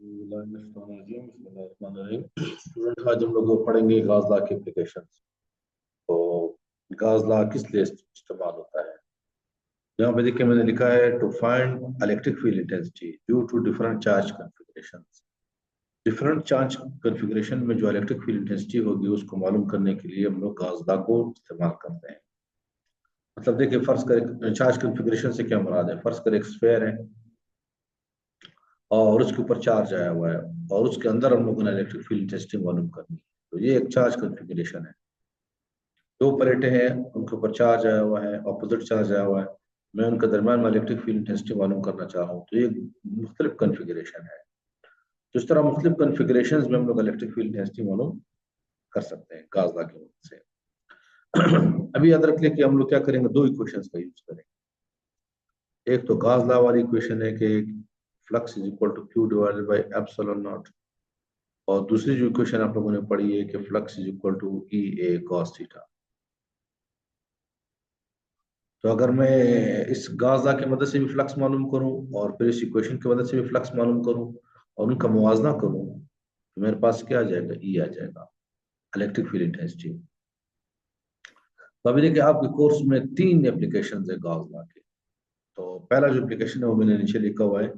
Student आज हम लोग पढ़ेंगे गाज लॉ के एप्लीकेशन। तो गाज लॉ किस लिए इस्तेमाल होता है? यहाँ पे देखिए मैंने लिखा है to find electric field intensity due to different charge configuration. Different charge configuration में जो इलेक्ट्रिक फील्ड इंटेंसिटी होगी उसको मालूम करने के लिए हम लोग गाज लॉ को इस्तेमाल करते हैं। मतलब देखिए फर्ज करें चार्ज कॉन्फ़िगरेशन से क्या मुराद है। फर्ज करें एक स्फेयर है और उसके ऊपर चार्ज आया हुआ है और उसके अंदर हम लोगों ने इलेक्ट्रिक फील्ड इंटेंसिटी मालूम करनी है। तो ये एक चार्ज कॉन्फ़िगरेशन है। दो प्लेटें हैं, उनके ऊपर चार्ज आया हुआ है, ऑपोजिट चार्ज आया हुआ है। मैं उनके दरम्यान में इलेक्ट्रिक फील्ड इंटेंसिटी मालूम करना चाह रहा हूँ। तो ये मुख्तलिफ कॉन्फ़िगरेशन है। तो इस तरह मुख्तलिफ कॉन्फ़िगरेशंस में हम लोग इलेक्ट्रिक फील्ड इंटेंसिटी मालूम कर सकते हैं गाज लॉ की मदद से। अभी याद रख लें कि हम लोग क्या करेंगे, दो इक्वेशंस का यूज करेंगे। एक तो गाज लॉ वाली इक्वेशन है कि flux is equal to Q divided by epsilon not, और दूसरी जो इक्वेशन आप लोगों ने पढ़ी है कि flux is equal to E A cos theta. तो अगर मैं इस गाज लॉ की मदद से भी फ्लक्स मालूम करूं और फिर इस इक्वेशन की मदद से भी फ्लक्स मालूम करूं और उनका मुवाजना करूं तो मेरे पास क्या आ जाएगा, ई आ जाएगा, इलेक्ट्रिक फील्ड इंटेंसिटी। तो अभी देखिए आपके कोर्स में तीन एप्लीकेशन है गाज लॉ के। तो पहला जो एप्लीकेशन है वो मैंने नीचे लिखा हुआ है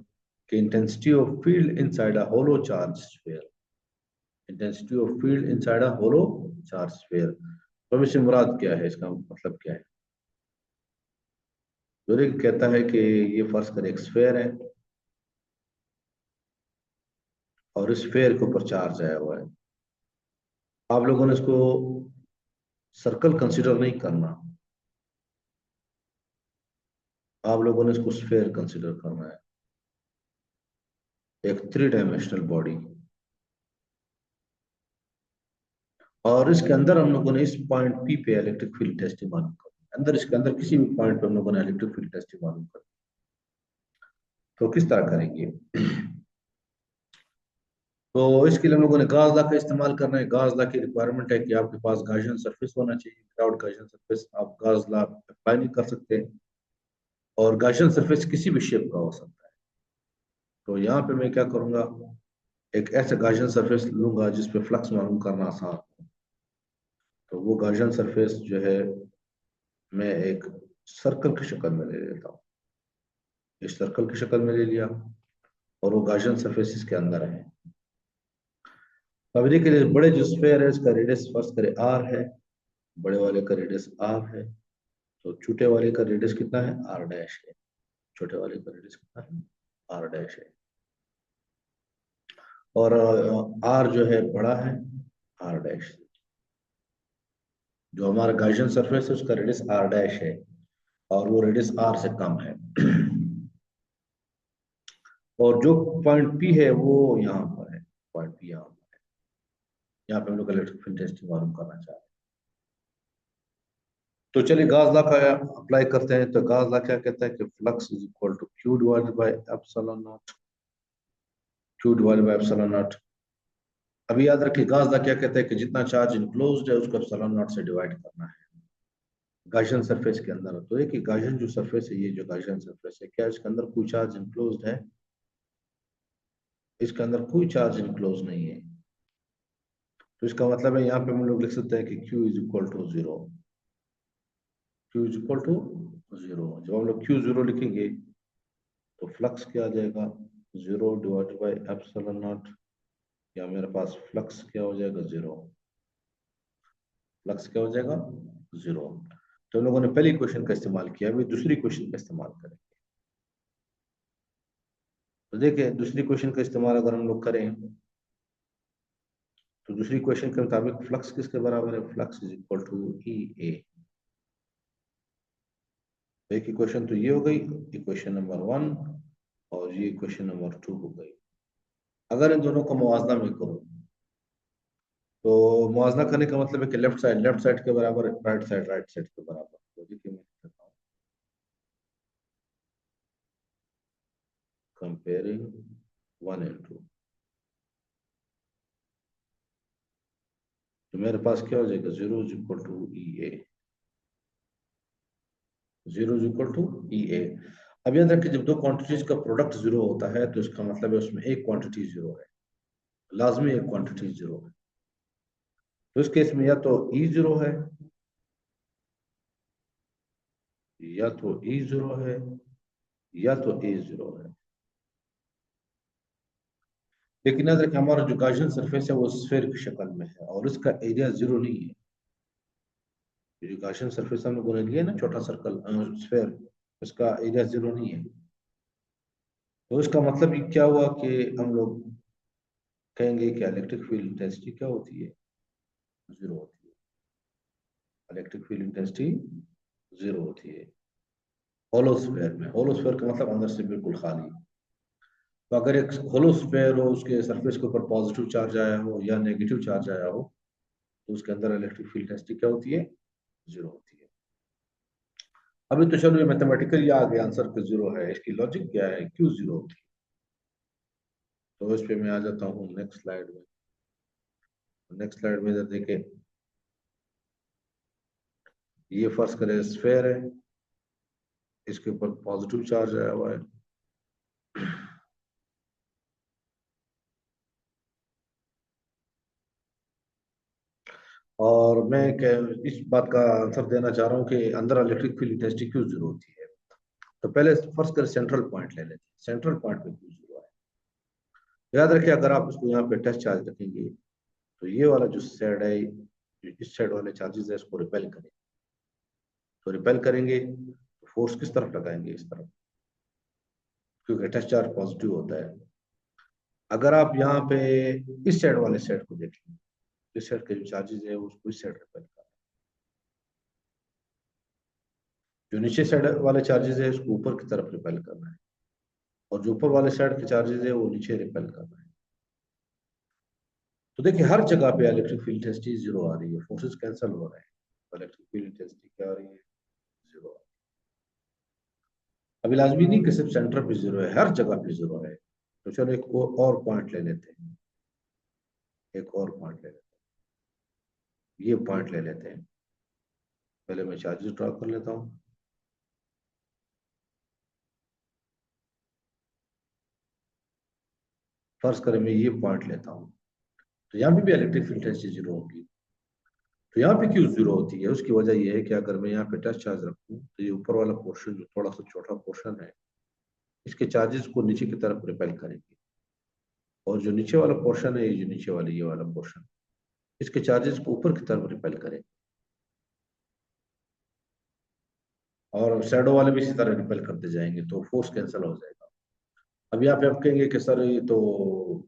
कि intensity of field inside a hollow charge sphere. Intensity of field inside a hollow charge sphere. तो इससे मुराद क्या है, इसका मतलब क्या है? यूरिक कहता है कि ये फर्ज कर एक स्फेयर है और इस स्फेयर के ऊपर चार्ज आया हुआ है। आप लोगों ने इसको सर्कल कंसीडर नहीं करना, आप लोगों ने इसको स्फेयर कंसीडर करना है, एक थ्री डायमेंशनल बॉडी। और इसके अंदर हम लोगों ने इस पॉइंट पी पे इलेक्ट्रिक फील्ड टेस्ट मालूम करना। अंदर इसके अंदर किसी भी पॉइंट पे हम लोगों ने इलेक्ट्रिक फील्ड टेस्ट मालूम करना। तो किस तरह करेंगे? तो इसके लिए हम लोगों ने गाज लॉ का इस्तेमाल करना है। गाज लॉ की रिक्वायरमेंट है कि आपके पास गाउसियन सरफेस होना चाहिए। विदाउट गाउसियन सरफेस आप गाज लॉ अप्लाई नहीं कर सकते। और गाउसियन सरफेस किसी भी शेप का हो सकता है। तो यहाँ पे मैं क्या करूंगा, एक ऐसा गाउसियन सरफेस लूंगा जिसपे फ्लक्स मालूम करना आसान हो। तो वो गाउसियन सरफेस जो है मैं एक सर्कल की शक्ल में ले लेता हूँ। इस सर्कल की शक्ल में ले लिया और वो गाउसियन सरफेस इसके अंदर है। अब देखिए बड़े जो स्फेयर है इसका रेडियस फर्स्ट करे आर है, बड़े वाले का रेडियस आर है। तो छोटे वाले का रेडियस कितना है, आर डैश है। छोटे वाले का रेडियस कितना है, आर डैश है। और आर जो है बड़ा है, आर डैश। जो हमारा गाउसियन सरफेस है उसका रेडियस आर डैश है और वो रेडियस आर से कम है। और जो पॉइंट पी है वो यहाँ पर है, पॉइंट पी यहाँ पर है। यहाँ पे हम लोग इलेक्ट्रिक फील्ड टेस्ट मालूम करना चाहते हैं। तो चलिए गाज लॉ का अप्लाई करते हैं। तो गाज लॉ क्या कहता है कि flux is equal to Q divided by epsilon not, Q divided by epsilon not. अभी याद रखिए गाज लॉ क्या कहता है कि जितना चार्ज इनक्लोज्ड है उसको एप्सिलॉन नॉट से डिवाइड करना है गाउसियन सरफेस के अंदर। तो एक गाउसियन जो सरफेस है, ये जो गाउसियन सरफेस है, क्या इसके अंदर कोई चार्ज इनक्लोज्ड है? इसके अंदर कोई चार्ज इनक्लोज नहीं है। तो इसका मतलब है यहाँ पे हम लोग लिख सकते हैं कि Q is equal to zero. Q is equal to zero. जब हम लोग Q जीरो लिखेंगे तो फ्लक्स क्या आ जाएगा, zero divided by epsilon not, या मेरे पास फ्लक्स क्या हो जाएगा, जीरो। फ्लक्स क्या हो जाएगा, जीरो। तो हम लोगों ने पहली क्वेश्चन का इस्तेमाल किया, अभी दूसरी क्वेश्चन का इस्तेमाल करेंगे। तो देखिए दूसरी क्वेश्चन का इस्तेमाल अगर हम लोग करें तो दूसरी क्वेश्चन के मुताबिक फ्लक्स किसके बराबर है, flux is equal to E ए। एक इक्वेशन तो ये हो गई, इक्वेशन नंबर वन, और ये इक्वेशन नंबर टू हो गई। अगर इन दोनों का मुवाजना में करूं तो मुवाजना करने का मतलब है कि लेफ्ट साइड के बराबर, राइट साइड के बराबर। तो देखिए मैं कहता हूँ कंपेयरिंग वन एंड टू। तो मेरे पास क्या हो जाएगा, zero is equal to E A, zero is equal to E A. अब याद रखिए जब दो क्वांटिटीज का प्रोडक्ट जीरो होता है तो इसका मतलब है उसमें एक क्वांटिटी जीरो है, लाजमी एक क्वांटिटी जीरो है। तो इस केस में या तो ई जीरो है, या तो ई जीरो है, या तो ए जीरो है। लेकिन याद रखिए हमारा जो गॉसियन सरफेस है वो स्फेयर की शक्ल में है और इसका एरिया जीरो नहीं है। जो गॉसियन सरफेस हम लोगों ने लिया ना छोटा सर्कल स्फेयर, उसका एरिया जीरो नहीं है। तो इसका मतलब ये क्या हुआ कि हम लोग कहेंगे कि इलेक्ट्रिक फील्ड इंटेंसिटी क्या होती है, जीरो होती है। इलेक्ट्रिक फील्ड इंटेंसिटी जीरो होती है होलो स्फेयर में। होलो स्फेयर का मतलब अंदर से बिल्कुल खाली। तो अगर एक होलो स्फेयर हो, उसके सरफेस के ऊपर पॉजिटिव चार्ज आया हो या नेगेटिव चार्ज आया हो, तो उसके अंदर इलेक्ट्रिक फील्ड इंटेंसिटी क्या होती है, जीरो होती है। अभी तो चलो ये मैथमेटिकली आ गया आंसर कि जीरो है, इसकी लॉजिक क्या है, क्यों जीरो होती है। तो इस पे मैं आ जाता हूँ नेक्स्ट स्लाइड में। नेक्स्ट स्लाइड में इधर देखे, ये फर्स्ट करें स्फेयर है, इसके ऊपर पॉजिटिव चार्ज आया हुआ है। और मैं इस बात का आंसर देना चाह रहा हूँ कि अंदर इलेक्ट्रिक फील्ड इंटेंसिटी क्यों जीरो होती है। तो पहले फर्स्ट कर सेंट्रल पॉइंट ले लेते हैं, सेंट्रल पॉइंट पे क्यों जीरो है। याद रखिए अगर आप इसको यहाँ पे टेस्ट चार्ज रखेंगे तो ये वाला जो साइड है, जो इस साइड वाले चार्जेस है इसको रिपेल करेंगे। तो रिपेल करेंगे तो फोर्स किस तरफ लगाएंगे, इस तरफ, क्योंकि टेस्ट चार्ज पॉजिटिव होता है। अगर आप यहाँ पे इस साइड वाले साइड को देखें, इस साइड के जो चार्जेस है उसको इस साइड रिपेल करें। जो नीचे साइड वाले चार्जेस है उसको ऊपर की तरफ रिपेल करना है, और जो ऊपर वाले साइड के चार्जेस है वो नीचे रिपेल करना है। तो देखिए हर जगह पे इलेक्ट्रिक फील्ड इंटेंसिटी जीरो आ रही है, फोर्सेस कैंसिल हो रहे हैं, इलेक्ट्रिक फील्ड इंटेंसिटी क्या आ रही है, जीरो। अभी लाजमी नहीं कि सिर्फ सेंटर पे जीरो है, हर जगह पे जीरो है। तो चलो एक और पॉइंट ले लेते हैं, एक और पॉइंट ले लेते हैं, ये पॉइंट ले लेते हैं। पहले मैं चार्जेस ड्रॉ कर लेता हूँ। फर्स्ट करें मैं ये पॉइंट लेता हूँ, तो यहाँ पे भी इलेक्ट्रिक फील्ड इंटेंसिटी जीरो होगी। तो यहाँ पे क्यों जीरो होती है, उसकी वजह यह है कि अगर मैं यहाँ पे टच चार्ज रखूँ तो ये ऊपर वाला पोर्शन जो थोड़ा सा छोटा पोर्शन है, इसके चार्जेस को नीचे की तरफ रिपेल करेंगे। और जो नीचे वाला पोर्शन है, ये जो नीचे वाला ये वाला पोर्शन, इसके चार्जेस को ऊपर की तरफ रिपेल करेंगे। और शैडो वाले भी इसी तरह रिपेल करते जाएंगे, तो फोर्स कैंसिल हो जाएगा। अब यहाँ पे आप कहेंगे कि सर ये तो,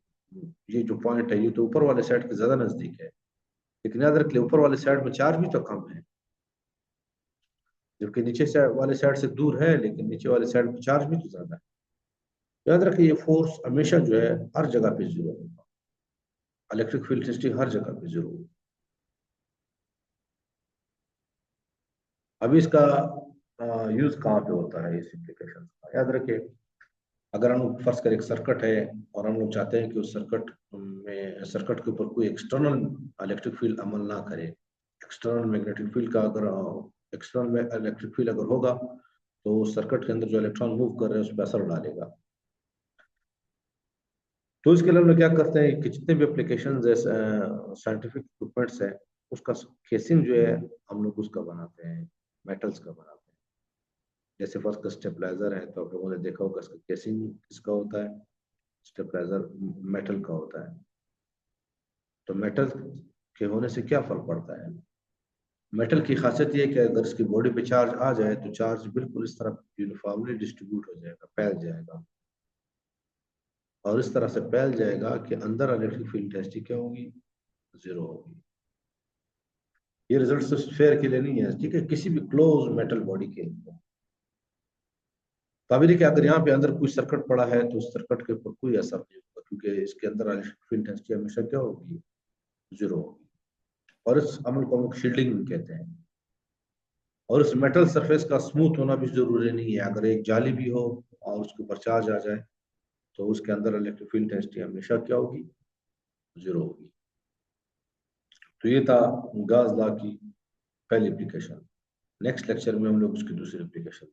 ये जो पॉइंट है ये तो ऊपर वाले साइड के ज्यादा नजदीक है। लेकिन याद रखिए ऊपर वाले साइड में चार्ज भी तो कम है, जबकि नीचे वाले साइड से दूर है, लेकिन नीचे वाले साइड में चार्ज भी तो ज्यादा है। याद रखिए ये फोर्स हमेशा जो है हर जगह पे जीरो होगा, इलेक्ट्रिक फील्ड इंटेंसिटी हर जगह पे जीरो होगी। अभी इसका यूज कहाँ पे होता है इस एप्लीकेशन का, याद रखिए अगर हम लोग फर्ज करें एक सर्किट है और हम लोग चाहते हैं कि उस सर्किट के ऊपर कोई एक्सटर्नल इलेक्ट्रिक फील्ड अमल ना करे। एक्सटर्नल मैग्नेटिक फील्ड का अगर एक्सटर्नल इलेक्ट्रिक फील्ड अगर होगा तो उस सर्किट के अंदर जो इलेक्ट्रॉन मूव कर रहे हैं उस पर असर डालेगा। तो इसके लिए हम लोग क्या करते हैं कि जितने भी एप्लीकेशन जैसे साइंटिफिक इक्विपमेंट्स है, उसका केसिंग जो है हम लोग उसका बनाते हैं, मेटल्स का बनाते हैं। जैसे फर्स्ट का स्टेबलाइजर है तो आप लोगों ने देखा होगा इसका केसिंग किसका होता है, स्टेबलाइजर मेटल का होता है। तो मेटल के होने से क्या फर्क पड़ता है, मेटल की खासियत ये है कि अगर इसकी बॉडी पे चार्ज आ जाए तो चार्ज बिल्कुल इस तरह यूनिफॉर्मली डिस्ट्रीब्यूट हो जाएगा, फैल जाएगा। और इस तरह से फैल जाएगा कि अंदर इलेक्ट्रिक फील्ड इंटेंसिटी क्या होगी, जीरो होगी। ये रिजल्ट सिर्फ स्फेयर के लिए नहीं है, ठीक है, किसी भी क्लोज मेटल बॉडी के लिए। तो अभी देखिए अगर यहाँ पे अंदर कोई सर्किट पड़ा है तो उस सर्किट के ऊपर कोई असर नहीं होगा, क्योंकि इसके अंदर इलेक्ट्रिक फील्ड इंटेंसिटी हमेशा क्या होगी, जीरो होगी। और इस अमल को हम लोग शील्डिंग भी कहते हैं। और उस मेटल सरफेस का स्मूथ होना भी जरूरी नहीं है, अगर एक जाली भी हो और उसके ऊपर चार्ज आ जाए तो उसके अंदर इलेक्ट्रिक फील्ड इंटेंसिटी हमेशा क्या होगी, जीरो होगी। तो ये था गाज लॉ की पहली एप्लीकेशन। नेक्स्ट लेक्चर में हम लोग उसकी दूसरी एप्लीकेशन